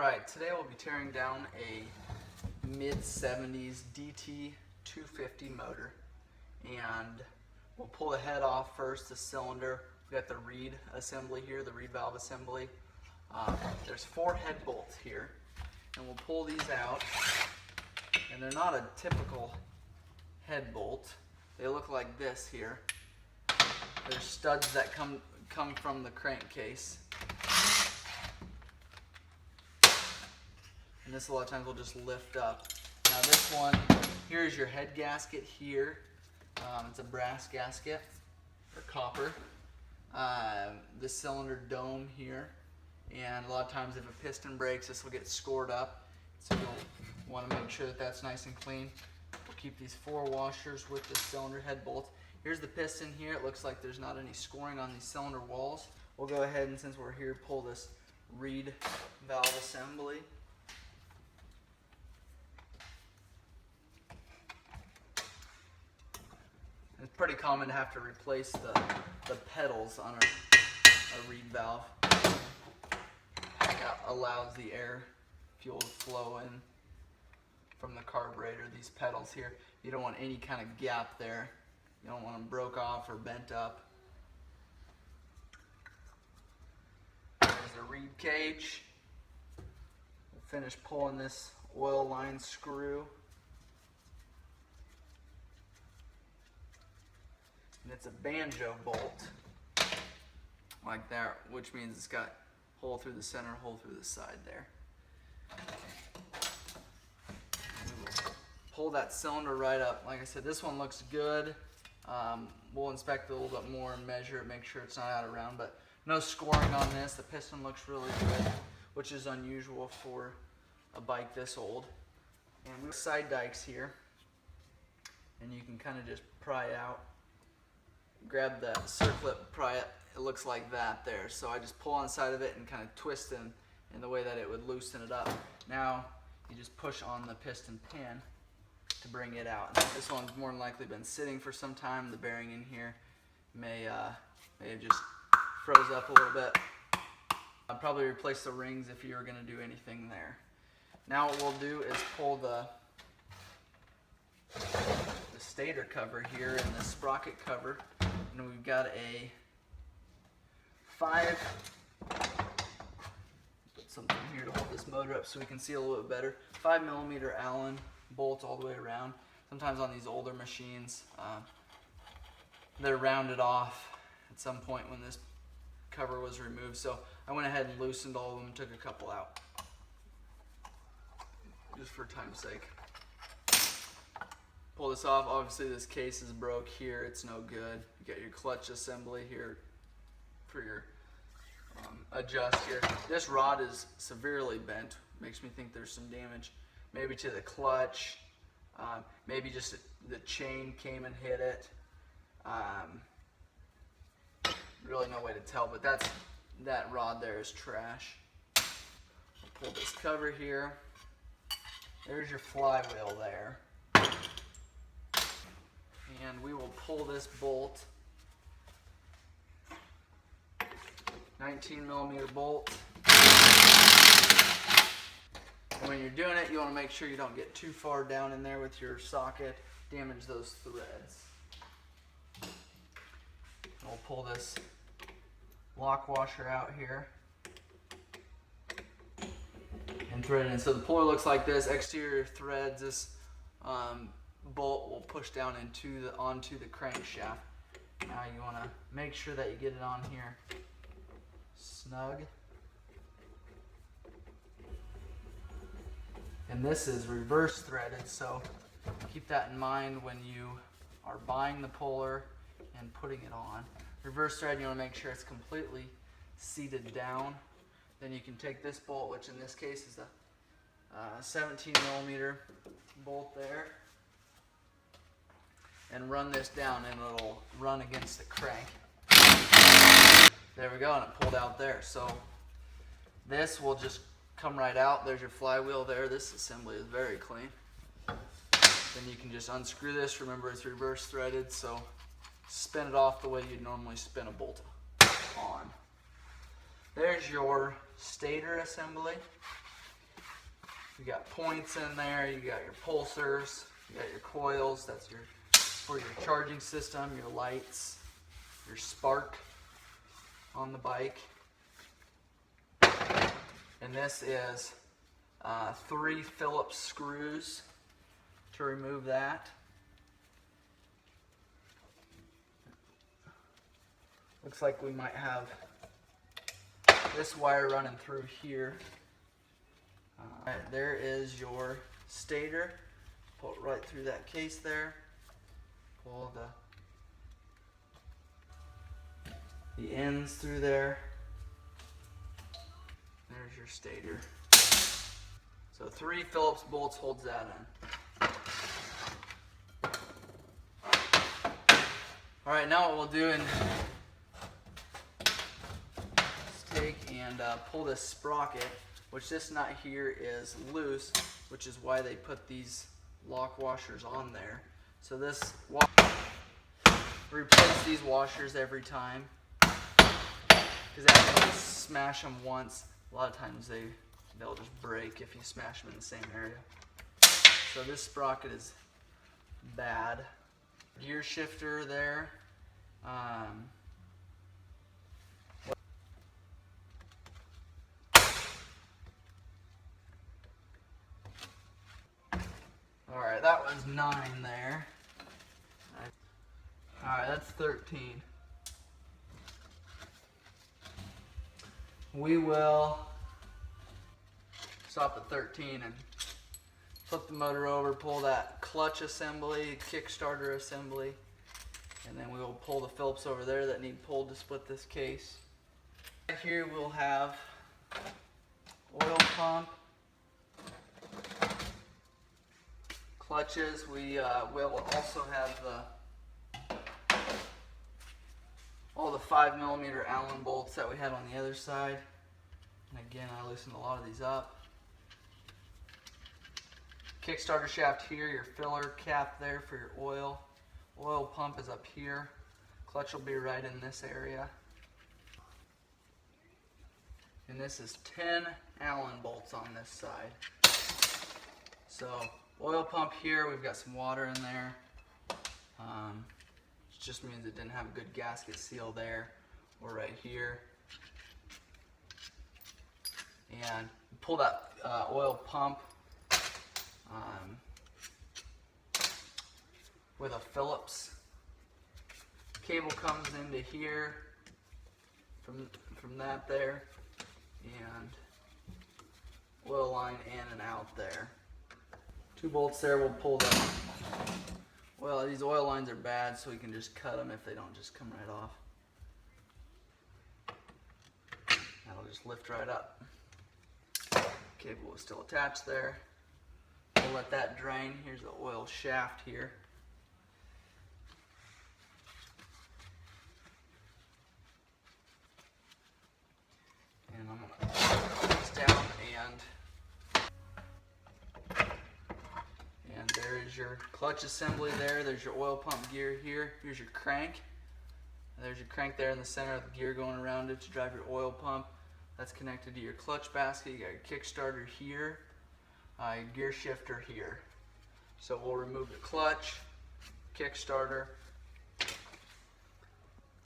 Alright, today we'll be tearing down a mid-70s DT250 motor, and we'll pull the head off first, the cylinder. We've got the reed assembly here, the reed valve assembly. There's 4 head bolts here, and we'll pull these out, and they're not a typical head bolt. They look like this here. There's studs that come from the crankcase. And this a lot of times will just lift up. Now this one, here's your head gasket here. It's a brass gasket, or copper. The cylinder dome here. And a lot of times if a piston breaks, this will get scored up. So you'll want to make sure that that's nice and clean. We'll keep these 4 washers with the cylinder head bolts. Here's the piston here. It looks like there's not any scoring on these cylinder walls. We'll go ahead and, since we're here, pull this reed valve assembly. It's pretty common to have to replace the pedals on a reed valve. That allows the air fuel to flow in from the carburetor. These pedals here, you don't want any kind of gap there. You don't want them broke off or bent up. There's the reed cage. We'll finish pulling this oil line screw. And it's a banjo bolt, like that, which means it's got a hole through the center, hole through the side there. Pull that cylinder right up. Like I said, this one looks good. We'll inspect it a little bit more and measure it, make sure it's not out of round, but no scoring on this. The piston looks really good, which is unusual for a bike this old. And we have side dikes here, and you can kind of just pry out. Grab the circlip, pry it. It looks like that there. So I just pull on the side of it and kind of twist in the way that it would loosen it up. Now you just push on the piston pin to bring it out. This one's more than likely been sitting for some time. The bearing in here may have just froze up a little bit. I'd probably replace the rings if you were going to do anything there. Now what we'll do is pull the stator cover here and the sprocket cover, and we've got a put something here to hold this motor up so we can see a little bit better. 5mm Allen bolt all the way around. Sometimes on these older machines, they're rounded off at some point when this cover was removed. So I went ahead and loosened all of them and took a couple out, just for time's sake. Pull this off. Obviously this case is broke here. It's no good. You got your clutch assembly here for your adjust here. This rod is severely bent. Makes me think there's some damage, maybe to the clutch, maybe just the chain came and hit it. Really no way to tell, but that rod there is trash. Pull this cover here. There's your flywheel there. And we will pull this bolt, 19mm bolt. And when you're doing it, you want to make sure you don't get too far down in there with your socket, damage those threads. And we'll pull this lock washer out here and thread it in. So the puller looks like this. Exterior threads, this bolt will push down onto the crankshaft. Now you want to make sure that you get it on here snug. And this is reverse threaded, so keep that in mind when you are buying the puller and putting it on. Reverse thread, you want to make sure it's completely seated down. Then you can take this bolt, which in this case is a 17mm bolt there, and run this down, and it'll run against the crank. There we go, and it pulled out there. So this will just come right out. There's your flywheel there. This assembly is very clean. Then you can just unscrew this. Remember, it's reverse threaded, so spin it off the way you'd normally spin a bolt on. There's your stator assembly. You got points in there, you got your pulsers, you got your coils, that's for your charging system, your lights, your spark on the bike. And this is 3 Phillips screws to remove that. Looks like we might have this wire running through here. There is your stator. Pull it right through that case there. Pull the ends through there. There's your stator. So 3 Phillips bolts holds that in. Alright, now what we'll do is take and pull this sprocket, which this nut here is loose, which is why they put these lock washers on there. So this replace these washers every time, because after you smash them once, a lot of times they'll just break if you smash them in the same area. So this sprocket is bad. Gear shifter there. Alright, that was 9 there. Alright, that's 13. We will stop at 13 and flip the motor over, pull that clutch assembly, kickstarter assembly, and then we will pull the Phillips over there that need pulled to split this case. Right here we'll have oil pump, clutches. We will also have all the 5mm Allen bolts that we had on the other side. And again, I loosened a lot of these up. Kickstarter shaft here, your filler cap there for your oil. Oil pump is up here. Clutch will be right in this area. And this is 10 Allen bolts on this side. So oil pump here, we've got some water in there. It just means it didn't have a good gasket seal there or right here. And pull that oil pump with a Phillips. Cable comes into here from that there, and oil line in and out there. 2 bolts there, we'll pull them. Well, these oil lines are bad, so we can just cut them if they don't just come right off. That'll just lift right up. Cable is still attached there. We'll let that drain. Here's the oil shaft here. And I'm going to put this down, and there is your clutch assembly there. There's your oil pump gear here. Here's your crank. And there's your crank there in the center of the gear going around it to drive your oil pump. That's connected to your clutch basket. You got your kickstarter here, your gear shifter here. So we'll remove the clutch, kickstarter,